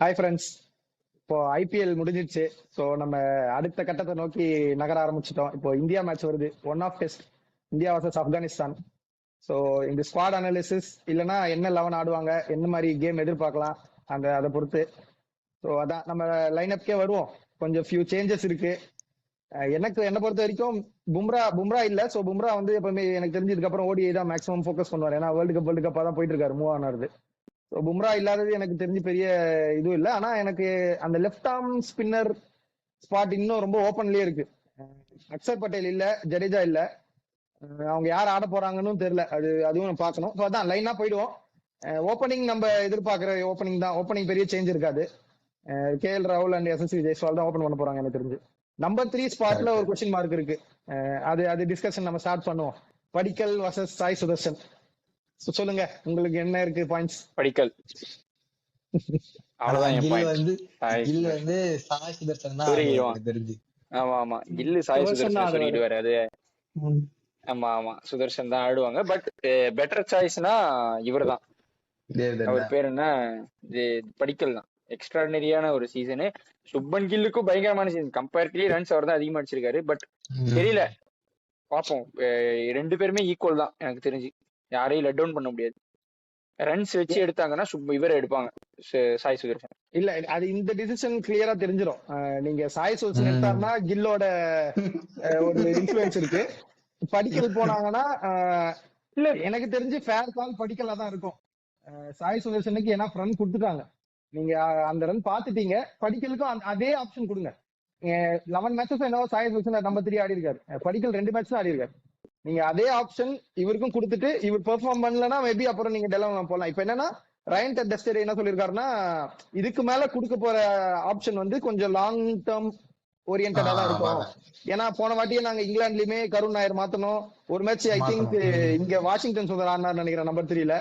Hi friends. இப்போ IPL முடிஞ்சிடுச்சு. So நம்ம அடுத்த கட்டத்தை நோக்கி நகர ஆரம்பிச்சிட்டோம். இப்போ இந்தியா மேட்ச் வருது, one off test, India versus Afghanistan. So இந்த ஸ்குவாட் அனாலிசிஸ் இல்லைன்னா என்ன 11 ஆடுவாங்க, என்ன மாதிரி கேம் எதிர்பார்க்கலாம், அதை பொறுத்து. ஸோ அதான் நம்ம லைனப்கே வருவோம். கொஞ்சம் ஃபியூ சேஞ்சஸ் இருக்கு. என்ன பொறுத்த வரைக்கும் பும்ரா இல்ல. ஸோ பும்ரா வந்து எப்பவுமே எனக்கு தெரிஞ்சதுக்கு அப்புறம் ஓடிஐ தான் மேக்ஸிமம் ஃபோக்கஸ் பண்ணுவார். ஏன்னா வேர்ல்டு கப்பா தான் போயிட்டு இருக்காரு, மூவ் ஆனது. பும்ரா இல்லாதது எனக்கு தெரிஞ்சு பெரிய இதுவும் இல்லை. ஆனா எனக்கு அந்த லெஃப்ட் ஆர்ம் ஸ்பின்னர் ஸ்பாட் இன்னும் ரொம்ப ஓப்பன்லயே இருக்கு. அக்சர் பட்டேல் இல்ல, ஜடேஜா இல்ல. அவங்க யார் ஆட போறாங்கன்னு தெரியல. அதுவும் பார்க்கணும். ஸோ அதான் லைனா போயிடுவோம். ஓப்பனிங் நம்ம எதிர்பார்க்கிற ஓப்பனிங் தான். ஓப்பனிங் பெரிய சேஞ்ச் இருக்காது. கேஎல் ராகுல் அண்ட் எஸ்எஸ்வி ஜெய்ஸ்வால் தான் ஓப்பன் பண்ண போறாங்க எனக்கு தெரிஞ்சு. நம்பர் 3 ஸ்பாட்ல ஒரு கொஸ்டின் மார்க் இருக்கு. அது டிஸ்கஷன் நம்ம ஸ்டார்ட் பண்ணுவோம். படிக்கல் வர்சஸ் சாய் சுதர்ஷன். சொல்லுங்க, உங்களுக்கு என்ன இருக்கு பாயிண்ட்ஸ்? படிக்கல் அவ்வளவுதான் என் பாயிண்ட். வந்து சாய் சுதர்ஷன் தான் தெரிஞ்சு. ஆமா ஆமா, கில்லு சாய் சுதர்ஷன் சொல்லிடுவாரு. அது ஆமா ஆமா, சுதர்ஷன் தான் ஆடுவாங்க. பட் பெட்டர் சாய்ஸ்னா இவர் தான். அவர் பேர் என்ன, படிக்கல் தான். எக்ஸ்ட்ராடினரியான ஒரு சீசனு. சுப்மன் கில்லுக்கும் பயங்கரமான சீசன். கம்பேரிட்டிவ்லி ரன்ஸ் அவர் தான் அதிகமா அடிச்சிருக்காரு. பட் தெரியல, பாப்போம். ரெண்டு பேருமே ஈக்குவல் தான் எனக்கு தெரிஞ்சு. யாரையும் லெட் டவுன் பண்ண முடியாது. ரன்ஸ் வச்சு எடுத்தாங்கன்னா இவரை எடுப்பாங்க, சாய் சுதர்ஷன். இல்ல, அது இந்த டிசிஷன் கிளியரா தெரிஞ்சிடும். நீங்க சாய் சுதர்ஷன் எடுத்தாருன்னா கில்லோட ஒரு இன்ஃபுளுன்ஸ் இருக்கு. படிக்கல் போனாங்கன்னா இல்ல, எனக்கு தெரிஞ்சு ஃபேர் கால் படிக்கலா தான் இருக்கும் சாய் சுதர்ஷனுக்கு. ஏன்னா ரன் கொடுத்துட்டாங்க. நீங்க அந்த ரன் பாத்துட்டீங்க. படிக்கலுக்கும் அதே ஆப்ஷன் கொடுங்க. 11 மேட்சஸ் என்னவோ சாய் சுதர்ஷன் நம்பர் 3 ஆடி இருக்காரு. படிக்கல் 2 மேட்ச் தான் ஆடி இருக்காரு. நீங்க அதே ஆப்ஷன் இவருக்கும் கொடுத்துட்டு இவர் பெர்ஃபார்ம் பண்ணலன்னா மேபி அப்புறம் நீங்க டெவலப் போலாம். இப்ப என்னன்னா ரயன் டெஸ்டர் என்ன சொல்லிருக்காருன்னா, இதுக்கு மேல கொடுக்க போற ஆப்ஷன் வந்து கொஞ்சம் லாங் டேர்ம் ஓரியன்டா தான் இருக்கும். ஏன்னா போன வாட்டியே நாங்க இங்கிலாந்துலயுமே கருண் நாயர் மாத்தணும். ஒரு மேட்ச் ஐ திங்க் இங்க வாஷிங்டன் சுந்தர் ஆனார் நினைக்கிறேன், நம்பர் 3ல.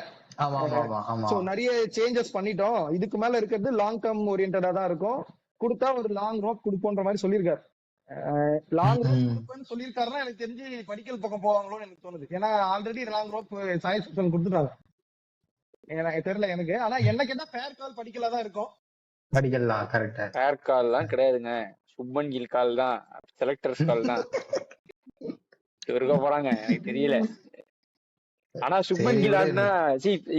சோ நிறைய சேஞ்சஸ் பண்ணிட்டோம். இதுக்கு மேல இருக்கிறது லாங் டேர்ம் ஓரியன்டா தான் இருக்கும். கொடுத்தா ஒரு லாங் ரோப் கொடுப்போன்ற மாதிரி சொல்லியிருக்காரு. லாங் ரோப் சொல்லியிருக்காருன்னா எனக்கு தெரிஞ்சு படிக்கல் பக்கம் போவாங்களோன்னு எனக்கு தோணுது. ஏன்னா already long rope Sai Sudharsan கொடுத்துட்டாங்க. எனக்கு தெரியல எனக்கு. ஆனா என்ன கேட்டா ஃபேர் கால் படிக்கலா தான் இருக்கும். படிக்கலாம் கரெக்டா. ஃபேர் கால்லாம் கிடையாதுங்க, சுப்மன் கில் கால் தான், செலக்டர்ஸ் கால் தான். இருக்க போறாங்க எனக்கு தெரியல. ஆனா சுப்மன் கில் ஆடினா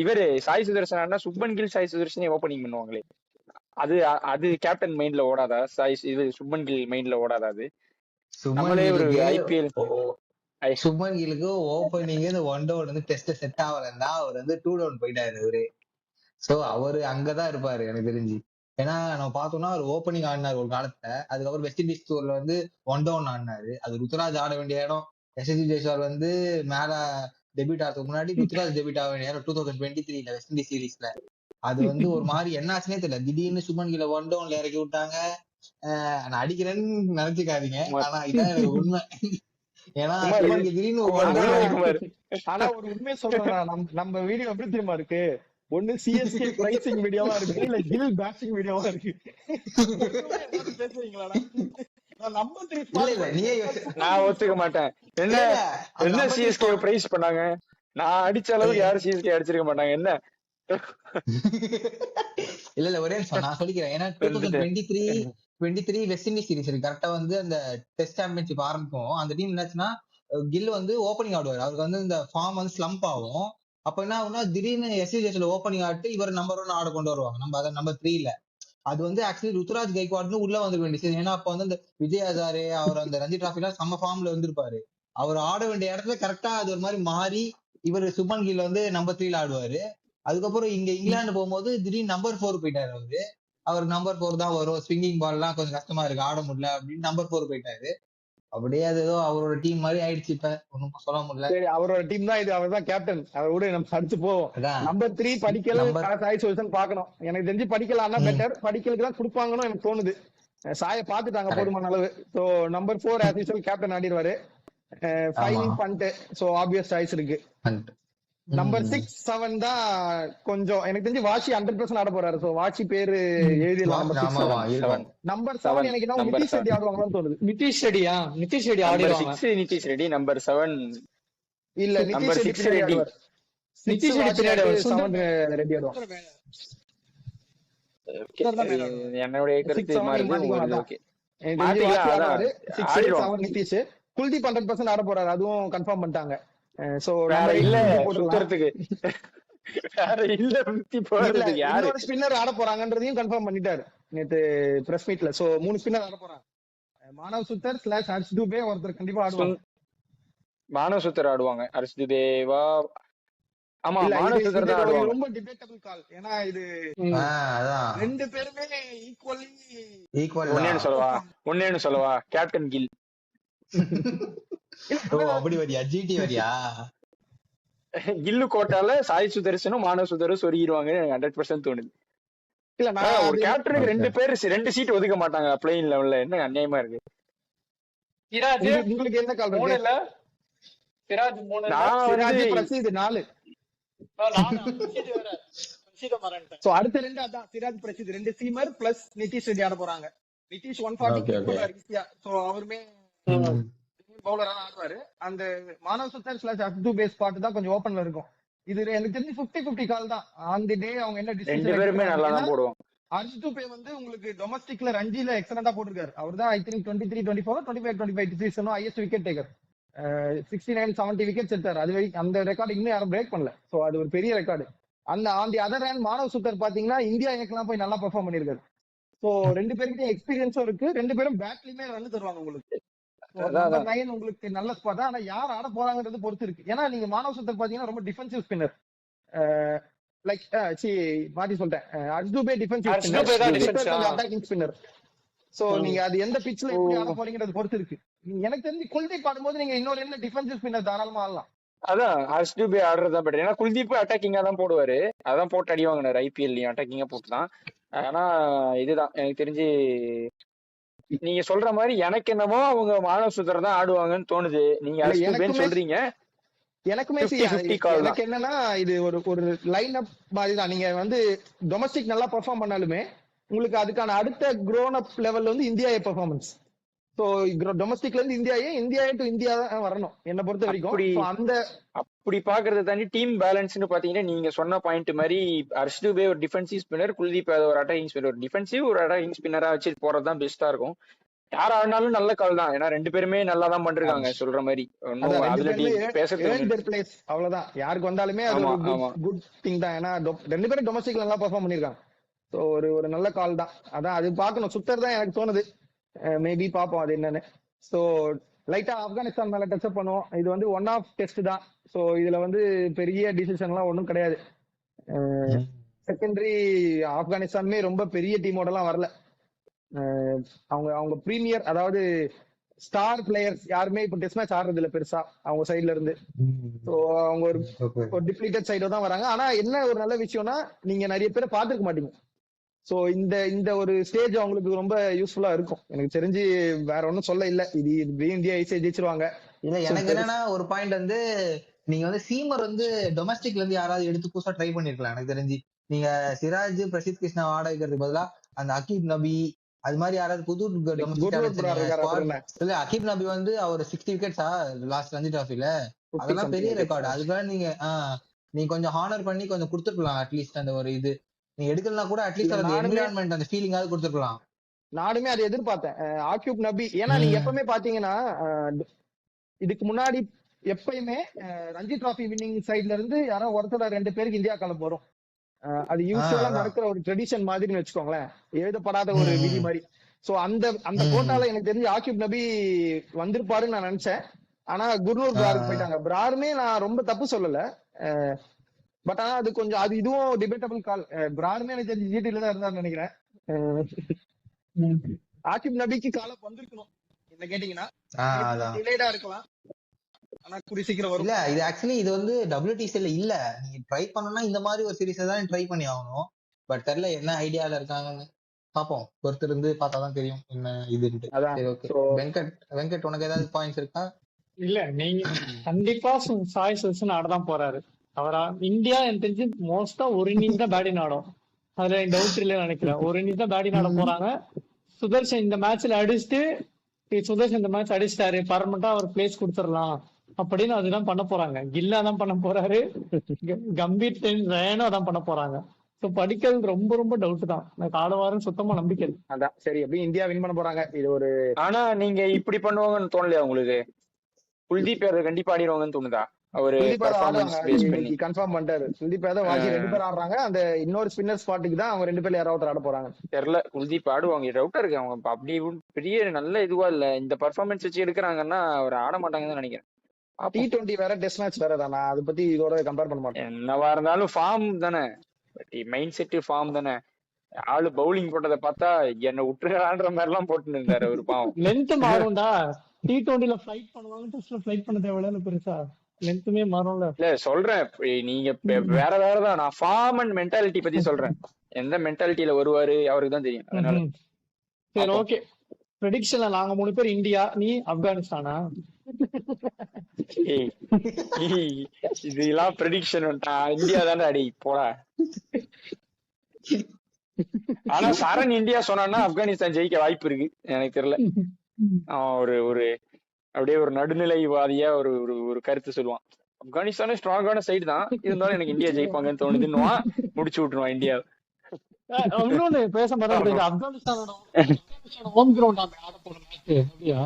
இவரு சாய் சுதர்ஷன் ஆடினா சுப்மன் கில் சாய் சுதர்ஷனே ஓப்பனிங் பண்ணுவாங்களே. அது கேப்டன் மைண்ட்ல ஓடாதா? இது சுப்மன் கில் மைண்ட்ல ஓடாதா? அது நம்மளே ஒரு ஐபிஎல் சுப்மன் கில்லுக்கு ஓப்பனிங் இந்த 1 டவுன் வந்து டெஸ்ட் செட் ஆகலன்னா அவர் வந்து 2 டவுன் போயிட்டாரு அவரு. சோ அவரு அங்கதான் இருப்பாரு எனக்கு தெரிஞ்சு. ஏன்னா நம்ம பார்த்தோம்னா அவர் ஓப்பனிங் ஆடினார் ஒரு காலத்துல. அதுக்கப்புறம் வெஸ்ட் இண்டீஸ் டூர்ல வந்து 1 டவுன் ஆடினாரு. அது ருத்துராஜ் ஆட வேண்டிய இடம். எஸ்எஸ்வி ஜெய்ஸ்வால் வந்து மேல டெபியூட் ஆகிறதுக்கு முன்னாடி ருத்துராஜ் டெபியூட் ஆக வேண்டிய இடம் 2023ல வெஸ்ட் இண்டீஸ் சீரீஸ்ல. அது வந்து ஒரு மாதிரி என்ன ஆச்சுன்னே தெரியல. திடீர்னு சுப்மன் கில்ல 1 டவுன்ல இறக்கி விட்டாங்க. நான் அடிக்கிறேன்னு நினைச்சுக்காதீங்க, ஆனா இதான் எனக்கு உண்மை. ஏன்னா திடீர்னு ஆனா ஒரு உண்மையை சொல்றேன். நம்ம வீடியோ எப்படி தெரியுமா இருக்கு? ஒண்ணு சிஎஸ்கே பிரைசிங் வீடியோவா இருக்கு, இல்ல கில் பேட்டிங் வீடியோவா இருக்கு. நான் ஒத்துக்க மாட்டேன். என்ன சிஎஸ்கே பிரைஸ் பண்ணாங்க? நான் அடிச்ச அளவுக்கு யாரும் சிஎஸ்கே அடிச்சிருக்க மாட்டாங்க. என்ன இல்ல ஒரே நான் சொல்லிக்கிறேன். ஏன்னா 2023 வெஸ்ட் இண்டீஸ் சீரிஸ் கரெக்டா வந்து அந்த டெஸ்ட் சாம்பியன்ஷிப் ஆரம்பிக்கும். அந்த டீம் என்னாச்சுன்னா கில் வந்து ஓப்பனிங் ஆடுவார். அவருக்கு வந்து இந்த ஃபார்ம் வந்து ஸ்லம்ப் ஆகும். அப்ப என்ன ஆகும்னா திடீர்னு எஸ்சிஜிஎஸ்ல ஓப்பனிங் ஆட்டு இவர் நம்பர் 1 ஆட கொண்டு வருவாங்க. நம்ம அதை நம்பர் 3ல. அது வந்து ஆக்சுவலி ருத்துராஜ் கைக்வாட்னு உள்ள வந்துருக்க வேண்டியது. ஏன்னா அப்ப வந்து இந்த விஜய் ஹசாரே அவர் அந்த ரஞ்சி டிராஃபில செம்ம ஃபார்ம்ல இருந்திருப்பாரு. அவர் ஆட வேண்டிய இடத்துல கரெக்டா அது ஒரு மாதிரி மாறி இவர் சுப்மன் கில் வந்து நம்பர் 3ல ஆடுவாரு. அதுக்கப்புறம் இங்க இங்கிலாந்து போகும்போது திடீர்னு நம்பர் 4 போயிட்டாரு அவரு. அவர் நம்பர் 4 தான் வரும், ஸ்விங்கிங் பால் எல்லாம் கொஞ்சம் கஷ்டமா இருக்கு, ஆட முடியல அப்படின்னு நம்பர் 4 போயிட்டாரு. அப்படியே அது ஏதோ அவரோட டீம் மாதிரி ஆயிடுச்சு. இப்ப ஒன்னும் சொல்ல முடியல. சரி, அவரோட டீம் தான் இது. அவர் தான் கேப்டன். அவர் கூட நம்ம அடிச்சு போவோம். நம்பர் 3 படிக்கல சாய் சுதர்ஷன் பாக்கணும். எனக்கு தெரிஞ்சு படிக்கலாம்னா பெட்டர். படிக்கலுக்கு தான் கொடுப்பாங்கன்னு எனக்கு தோணுது. சாய பாத்துட்டாங்க போதுமான அளவு. So number 4 as usual captain ஆடிடுவாரு. 5 பண்ணிட்டு சோ ஆப்வியஸ் சாய்ஸ் இருக்கு. நம்பர் 6, 7 தான் கொஞ்சம் எனக்கு தெரிஞ்சு வாஷி 100% ஆட போறாரு. சோ வாஷி பேரு எழுதிடலாம். நம்பர் 7 எனக்கு என்ன நிதிஷ் ரெட்டி ஆடுவாங்கன்னு தோணுது. நிதிஷ் ரெட்டியா? நிதிஷ் ரெட்டி ஆடுவாங்க. நிதிஷ் ரெட்டி நம்பர் 7 இல்ல, நிதிஷ் ரெட்டி நிதிஷ் ரெட்டி பின்னாடி 7 ரெட்டி ஆடுவாங்க. என்னுடைய கருத்து மாறுது, உங்களுக்கு ஓகே நிதிஷ். குல்தீப் 100% ஆட போறாரு, அதுவும் கன்ஃபார்ம் பண்ணிட்டாங்க. சோ இல்ல சுத்துறதுக்கு வேற இல்ல போறதுக்கு யாரு ஸ்பின்னர் ஆட போறாங்கன்றதையும் கன்ஃபார்ம் பண்ணிட்டாரு நேத்து பிரஸ் மீட்ல. சோ 3 ஸ்பின்னர் ஆட போறாங்க. மானவ் சுத்தர் / ஹர்ஷ் துபே ஒருத்தர் கண்டிப்பா ஆடுவாங்க. மானவ் சுத்தர் ஆடுவாங்க, ஹர்ஷ் துபேவா? ஆமா, மானவ் சுத்தர் தான் ஆடுவாங்க. ரொம்ப டிபேட்டபிள் கால். ஏன்னா இது ரெண்டு பேருமே ஈக்குவல். ஒன்னேன்னு சொல்லவா கேப்டன் கில். அப்படி வரியா? ஜிடி வரியா? கில்லு கோட்டால சாய் சுதர்சனும் மானவ் சுதரும் சொருகிடுவாங்கன்னு எனக்கு 100% தோணுது. இல்ல நான் ஒரு கேப்டனுக்கு 2 பேர் 2 சீட் ஒதுக்க மாட்டாங்க பிளேயிங் லெவல்ல. என்ன அநியாயமா இருக்கு. உங்களுக்கு என்ன கால்? 3 இல்ல சிராஜ் 3, நான் பிரசீத் 4. சோ அடுத்த 2 அதான் சிராஜ் பிரசீத் 2 சீமர் பிளஸ் நிதிஷ் ரெட்டி ஆட போறாங்க. நிதிஷ் 140 சோ அவருமே பவுலரா ஆடுவாரு. அந்த மானவ் சுத்தர் / அப்து பேஸ் ஸ்பாட் தான் கொஞ்சம் ஓபன்ல இருக்கும். இது எனக்கு தெரிஞ்சு 50-50 கால் தான். ஆன் தி டே அவங்க என்ன டிசிஷன். 2 பேருமே நல்லா தான் போடுவாங்க. ஹர்ஷ் துபே வந்து உங்களுக்கு டொமஸ்டிக்ல ரஞ்சில எக்ஸலென்ட்டா போட்டுருக்காரு. அவர்தான் ஐ திங்க் 23-24 25-25 சீசனும் ஹையஸ்ட் விக்கெட் டேக்கர். 69-70 விக்கெட்ஸ் எடுத்தாரு. அது வரைக்கும் அந்த ரெக்கார்டு இன்னும் யாரும் பிரேக் பண்ணல. சோ அது ஒரு பெரிய ரெக்கார்டு. அந்த on the other hand Manav Suthar பாத்தீங்கன்னா இந்தியா ஏக்கெல்லாம் போய் நல்லா பெர்ஃபார்ம் பண்ணிருக்காரு. சோ 2 பேருக்கிட்ட எக்ஸ்பீரியன்ஸும் இருக்கு. 2 பேரும் பேட்லயுமே ரன் தருவாங்க உங்களுக்கு. உங்களுக்கு நல்ல ஸ்பாட் தான். ஆனா யார் ஆட போறாங்கன்றது பொறுத்து இருக்கு. ஏன்னா நீங்க மானவ் சுத்தர் பாத்தீங்கன்னா ரொம்ப டிஃபென்சிவ் ஸ்பின்னர். லைக் மாத்தி சொல்லிட்டேன், Harsh Dubey defensive spinner, attacking spinner. So நீங்க அது எந்த பிட்ச்ல எப்படி ஆட போறீங்கன்றது பொறுத்து இருக்கு. எனக்கு தெரிஞ்சு குல்தீப் ஆடும்போது நீங்க இன்னொரு என்ன டிஃபென்சிவ் ஸ்பின்னர் தாராளமா ஆடலாம். அதான் ஹர்ஷ் துபே ஆடுறதா பெட்டர். ஏன்னா குல்தீப் அட்டாக்கிங்கா தான் போடுவாரு. அதான் போட்டு அடி வாங்கினாரு ஐபிஎல்லையும், அட்டாக்கிங்கா போட்டுதான். ஆனா இதுதான் எனக்கு தெரிஞ்சு நீங்க சொல்ற மாதிரி எனக்கு என்னமோ அவங்க மானவ் சுத்தர் தான் ஆடுவாங்கன்னு தோணுது. நீங்க ஹர்ஷ் துபேன்னு சொல்றீங்க. எனக்குமே எனக்கு என்னன்னா இது ஒரு லைன் அப் மாதிரி தான். நீங்க வந்து டொமஸ்டிக் நல்லா பெர்ஃபார்ம் பண்ணாலுமே உங்களுக்கு அதுக்கான அடுத்த க்ரோன் அப் லெவல்ல வந்து இந்தியாவே பெர்ஃபார்மன்ஸ். சோ டொமஸ்டிக்ல இருந்து இந்தியாவே டு இந்தியா தான் வரணும் என்ன பொறுத்த வரைக்கும். அந்த அப்படி பாக்குறத தாண்டி டீம் பேலன்ஸ்னு பாத்தீங்கன்னா நீங்க சொன்ன பாயிண்ட் மாதிரி ஹர்ஷ் துபே ஒரு டிஃபென்சிவ் ஸ்பின்னர், குல்தீப் ஒரு அட்டாக்கிங் ஸ்பின்னர். ஒரு டிஃபென்சிவ் ஒரு அட்டாக்கிங் ஸ்பின்னரா வச்சு போறதுதான் பெஸ்டா இருக்கும். யார் ஆடினாலும் நல்ல கால் தான். ஏன்னா 2 பேருமே நல்லா தான் பண்றாங்க சொல்ற மாதிரி. அவ்வளவுதான், யாருக்கு வந்தாலுமே அது குட் திங் தான். ஏன்னா 2 பேரும் டொமஸ்டிக்ல நல்லா பெர்ஃபார்ம் பண்ணிருக்காங்க. சோ ஒரு நல்ல கால் தான். அதான் அது பாக்கணும். சுத்தர் தான் எனக்கு தோணுது. மேபி பாப்போம் அது என்னன்னு. சோ லைட்டா ஆப்கானிஸ்தான் மேல டச் அப் பண்ணுவோம். இது வந்து 1 ஆஃப் டெஸ்ட் தான். சோ இதுல வந்து பெரிய டிசிஷன் எல்லாம் ஒன்றும் கிடையாது. செகண்டரி ஆப்கானிஸ்தானுமே ரொம்ப பெரிய டீமோட எல்லாம் வரல. அவங்க பிரீமியர் அதாவது ஸ்டார் பிளேயர்ஸ் யாருமே இப்ப டெஸ்ட் மேட்ச் ஆடுறது இல்ல பெருசா அவங்க சைட்ல இருந்து. சோ அவங்க ஒரு டிப்ளீட்டட் சைடோ தான் வராங்க. ஆனா என்ன ஒரு நல்ல விஷயம்னா நீங்க நிறைய பேரை பாத்துருக்க மாட்டீங்க. சோ இந்த ஒரு ஸ்டேஜ் அவங்களுக்கு ரொம்ப யூஸ்ஃபுல்லா இருக்கும். எனக்கு தெரிஞ்சு வேற ஒன்னும் சொல்ல இல்ல. இது இந்தியா ஈஸியா ஜெயிச்சிருவாங்க. இல்ல எனக்கு என்னன்னா ஒரு பாயிண்ட் வந்து நீங்க வந்து சீமர் வந்து டொமஸ்டிக்ல இருந்து யாராவது எடுத்து புதுசா ட்ரை பண்ணிருக்கலாம். எனக்கு தெரிஞ்சு நீங்க சிராஜ் பிரசித் கிருஷ்ணா ஆட வைக்கிறதுக்கு பதிலா அந்த அகீப் நபி அது மாதிரி யாராவது புது இல்ல. அகீப் நபி வந்து அவர் 60 விக்கெட்ஸா லாஸ்ட் ரஞ்சி டிராஃபில, அதெல்லாம் பெரிய ரெக்கார்டு. அதுக்காக நீங்க கொஞ்சம் ஹானர் பண்ணி கொஞ்சம் கொடுத்துருக்கலாம். அட்லீஸ்ட் அந்த ஒரு இது நீங்க எடுக்கலாம் கூட அட்லீஸ்ட் அந்த என்விரான்மெண்ட் அந்த ஃபீலிங்காவது கொடுத்துருக்கலாம். நானுமே அதை எதிர்பார்த்தேன் ஆக்யூப் நபி. ஏன்னா நீங்க எப்பவுமே பாத்தீங்கன்னா இதுக்கு முன்னாடி எப்பயுமே ரஞ்சி டிராஃபி வின்னிங் சைட்ல இருந்து யாரோ ஒருத்தர 2 பேருக்கு இந்தியா காலம் வரும். அது யூஸ்வலா நடக்கிற ஒரு ட்ரெடிஷன் மாதிரின்னு வச்சுக்கோங்களேன், எழுதப்படாத ஒரு விதி மாதிரி. சோ அந்த கோட்டால எனக்கு தெரிஞ்சு ஆக்யூப் நபி வந்திருப்பாருன்னு நான் நினைச்சேன். ஆனா குர்னூர் பிராருக்கு போயிட்டாங்க. பிராருமே நான் ரொம்ப தப்பு சொல்லல. பட் ஆனா அது கொஞ்சம் அது இதுவும் டிபேட்டபிள் கால். பிராருமே எனக்கு தெரிஞ்சு ஜிடில தான் இருந்தாருன்னு நினைக்கிறேன். ஆக்யூப் நபிக்கு காலம் வந்திருக்கணும் என்ன கேட்டீங்கன்னா. டிலேடா இருக்கலாம் ஆனா கூடி சீக்கிரம் வரும். இல்ல இது ஆக்சுவலி இது வந்து WTCல இல்ல. நீங்க ட்ரை பண்ணனும்னா இந்த மாதிரி ஒரு சீரிஸ் தான் ட்ரை பண்ணி ஆகணும். பட் தெரியல என்ன ஐடியால இருக்காங்கன்னு. பாப்போம், பொறுத்து இருந்து பார்த்தாதான் தெரியும் என்ன இதுன்னு. சரி ஓகே. வெங்கட் உனக்கு ஏதாவது பாயிண்ட்ஸ் இருக்கா? இல்ல நீங்க கண்டிப்பா சாய் சுதர்சன் ஆடதான் போறாரு. அவரா இந்தியா எனக்கு தெரிஞ்சு மோஸ்டா ஒரு இன்னிங்ஸ் தான் பேட்டிங் ஆடும். அதுல டவுட் இல்ல நினைக்கிறேன். ஒரு இன்னிங்ஸ் தான் பேட்டிங் ஆட போறாங்க. சுதர்சன் இந்த மேட்ச்ல அடிச்சுட்டு சுதர்சன் இந்த மேட்ச் அடிச்சிட்டாரு, பர்மனண்டா அவர் பிளேஸ் கொடுத்துடலாம் அப்படின்னு அதுதான் பண்ண போறாங்க. கில்லா தான் பண்ண போறாரு, கம்பீர் ரயானும் அதான் பண்ண போறாங்க. சோ படிக்கல் ரொம்ப ரொம்ப டவுட் தான். எனக்கு ஆடுவாருன்னு சுத்தமா நம்பிக்கை இல்லை. அதான் சரி, எப்படி இந்தியா வின் பண்ண போறாங்க. இது ஒரு ஆனா நீங்க இப்படி பண்ணுவாங்கன்னு தோணலையா உங்களுக்கு? குல்தீப் யாதவ் கண்டிப்பா ஆடிடுவாங்கன்னு தோணுதா? அவரு குல்தீப் யாதவ் பெர்ஃபார்மன்ஸ் ஆடுவாங்க, பேஸ் பண்ணி இன்னைக்கு கன்ஃபார்ம் பண்ணிட்டாரு. குல்தீப் யாதவ் வாஷி 2 பேர் ஆடுறாங்க. அந்த இன்னொரு ஸ்பின்னர் ஸ்பாட்டுக்கு தான் அவங்க 2 பேர்ல யாராவது ஆட போறாங்க. தெரியல. குல்தீப் ஆடுவாங்க, டவுட்டா இருக்கு. அவங்க அப்படி பெரிய நல்ல இதுவா இல்ல. இந்த பெர்ஃபார்மன்ஸ் வச்சு எடுக்கிறாங்கன்னா அவர் ஆட மாட்டாங்கன்னு நினைக்கிறேன். T20 வேற, டெஸ்ட் மேட்ச் வேற தான். நான் அதை பத்தி இதோட கம்பேர் பண்ண மாட்டேன். என்னவா இருந்தாலும் ஃபார்ம் தானே, மைண்ட் செட் ஃபார்ம் தானே. ஆளு பவுலிங் போட்டதை பார்த்தா என்ன விட்டுறான்ற மாதிரி எல்லாம் போட்டு இருந்தாரு ஒரு பாவம். லென்த் மாறும்டா. T20ல ஃபிளைட் பண்ணுவாங்க, டெஸ்ட்ல ஃபிளைட் பண்ண தேவையில்ல பெருசா. லென்த்துமே மாறும்ல. இல்ல சொல்றேன், நீங்க வேற வேறதான். நான் ஃபார்ம் அண்ட் மென்டாலிட்டி பத்தி சொல்றேன். எந்த மென்டாலிட்டியில வருவாரு அவருக்கு தான் தெரியும். அதனால சரி, ஓகே. ப்ரெடிக்ஷன்ல நாங்க 3 பேர் இந்தியா, நீ ஆப்கானிஸ்தானா? இதெல்லாம் ப்ரெடிக்ஷன் இந்தியா தானே அடி போடா. ஆனா சரண் இந்தியா சொன்னா ஆப்கானிஸ்தான் ஜெயிக்க வாய்ப்பு இருக்கு எனக்கு தெரியல. ஒரு ஒரு அப்படியே ஒரு நடுநிலைவாதியா ஒரு ஒரு கருத்து சொல்லுவான். ஆப்கானிஸ்தானே ஸ்ட்ராங்கான சைடு தான், இருந்தாலும் எனக்கு இந்தியா ஜெயிப்பாங்கன்னு தோணுதுன்னு முடிச்சு விட்டுருவான் இந்தியா. இன்னொன்னு பேச மாட்டேன். ஆப்கானிஸ்தானோட ஹோம் கிரவுண்ட் ஆட போற மேட்ச் அப்படியா?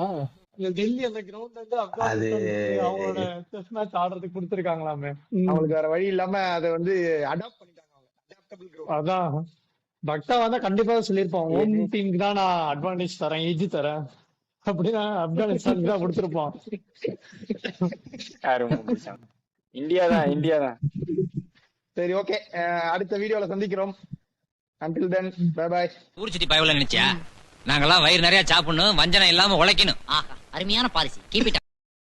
டெல்லி அந்த கிரவுண்ட் வந்து ஆப்கானிஸ்தான் அவங்களோட டெஸ்ட் மேட்ச் ஆடுறதுக்கு கொடுத்திருக்காங்களாமே. அவங்களுக்கு வேற வழி இல்லாம அதை வந்து அடாப்ட் பண்ணிட்டாங்க. Adaptable ground. அதான் பக்தா வந்தா கண்டிப்பா சொல்லிருப்பான், ஹோம் டீமுக்கு தான் நான் அட்வான்டேஜ் தரேன், ஏஜ் தரேன் அப்படின்னா ஆப்கானிஸ்தானுக்கு தான் கொடுத்திருப்பான். இந்தியா தான், இந்தியா தான். சரி, ஓகே. அடுத்த வீடியோல சந்திக்கிறோம். Until then, bye bye. ஊர் சுத்தி பயவல நினைச்சா நாங்கெல்லாம் வயிறு நிறைய சாப்பிடணும், வஞ்சனம் இல்லாம உழைக்கணும். ஆஹா, அருமையான பாலிசி. Keep it